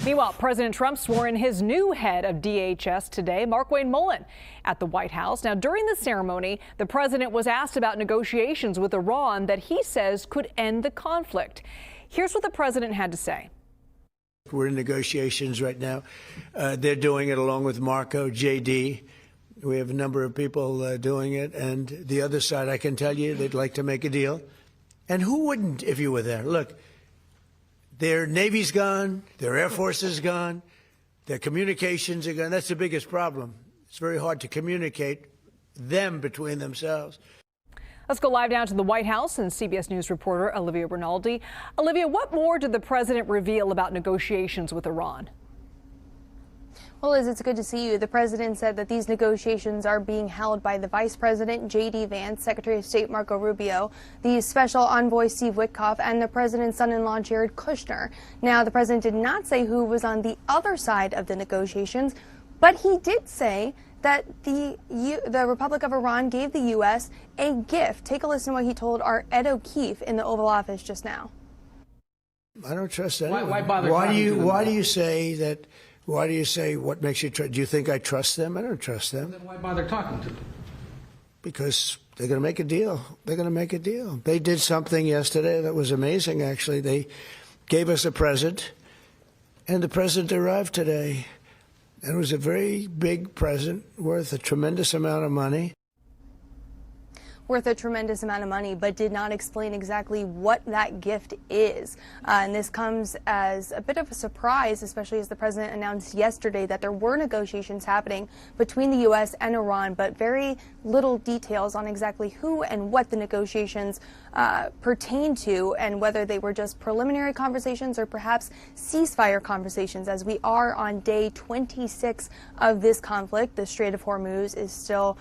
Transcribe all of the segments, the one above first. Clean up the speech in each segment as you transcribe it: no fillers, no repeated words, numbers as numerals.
Meanwhile, President Trump swore in his new head of DHS today, Markwayne Mullin, at the White House. Now, during the ceremony, the president was asked about negotiations with Iran that he says could end the conflict. Here's what the president had to say. We're in negotiations right now. They're doing it along with Marco, JD. We have a number of people doing it. And the other side, I can tell you, they'd like to make a deal. And who wouldn't if you were there? Look, their Navy's gone, their Air Force is gone, their communications are gone. That's the biggest problem. It's very hard to communicate them between themselves. Let's go live now to the White House and CBS News reporter Olivia Rinaldi. Olivia, what more did the president reveal about negotiations with Iran? Well, Liz, it's good to see you. The president said that these negotiations are being held by the Vice President, J.D. Vance, Secretary of State Marco Rubio, the Special Envoy Steve Witkoff, and the president's son-in-law Jared Kushner. Now, the president did not say who was on the other side of the negotiations, but he did say that the Republic of Iran gave the U.S. a gift. Take a listen to what he told our Ed O'Keefe in the Oval Office just now. I don't trust anyone. Why bother? Why do you say that? Why do you say what makes you trust? Do you think I trust them? I don't trust them. Then why bother talking to them? Because they're going to make a deal. They're going to make a deal. They did something yesterday that was amazing, actually. They gave us a present, and the present arrived today. And it was a very big present worth a tremendous amount of money. Worth a tremendous amount of money, but did not explain exactly what that gift is. And this comes as a bit of a surprise, especially as the president announced yesterday that there were negotiations happening between the U.S. and Iran, but very little details on exactly who and what the negotiations pertain to, and whether they were just preliminary conversations or perhaps ceasefire conversations. As we are on day 26 of this conflict, the Strait of Hormuz is still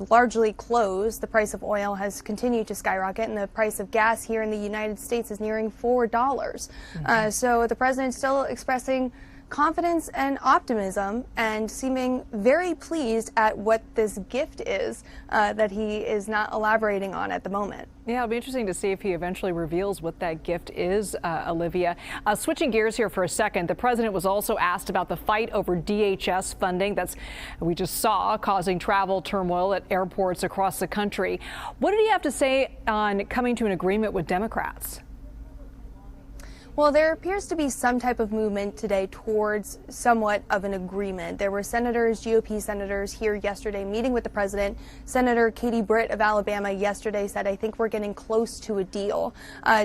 largely closed. The price of oil has continued to skyrocket, and the price of gas here in the United States is nearing $4. So the president still expressing confidence and optimism and seeming very pleased at what this gift is that he is not elaborating on at the moment. Yeah, it'll be interesting to see if he eventually reveals what that gift is, Olivia. Switching gears here for a second, the president was also asked about the fight over DHS funding that's, we just saw, causing travel turmoil at airports across the country. What did he have to say on coming to an agreement with Democrats? Well, there appears to be some type of movement today towards somewhat of an agreement. There were GOP senators here yesterday meeting with the president. Senator Katie Britt of Alabama yesterday said, I think we're getting close to a deal.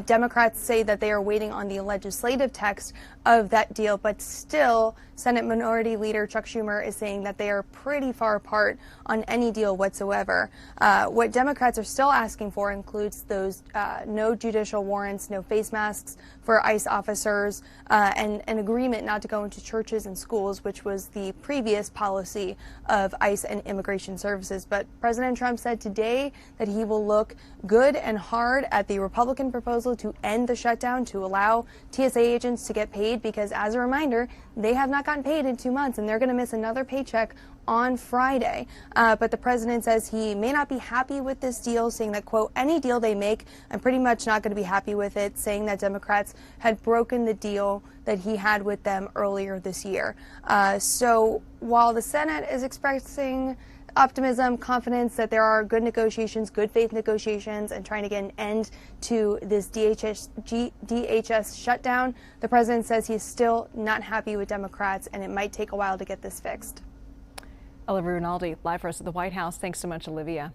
Democrats say that they are waiting on the legislative text of that deal, but still Senate Minority Leader Chuck Schumer is saying that they are pretty far apart on any deal whatsoever. What Democrats are still asking for includes those no judicial warrants, no face masks for ICE officers, and an agreement not to go into churches and schools, which was the previous policy of ICE and Immigration Services. But President Trump said today that he will look good and hard at the Republican proposal to end the shutdown, to allow TSA agents to get paid, because as a reminder, they have not gotten paid in 2 months, and they're going to miss another paycheck on Friday. But the president says he may not be happy with this deal, saying that, quote, any deal they make, I'm pretty much not going to be happy with it, saying that Democrats had broken the deal that he had with them earlier this year. So while the Senate is expressing optimism, confidence that there are good negotiations, good faith negotiations, and trying to get an end to this DHS shutdown, the president says he's still not happy with Democrats, and it might take a while to get this fixed. Olivia Rinaldi, live for us at the White House. Thanks so much, Olivia.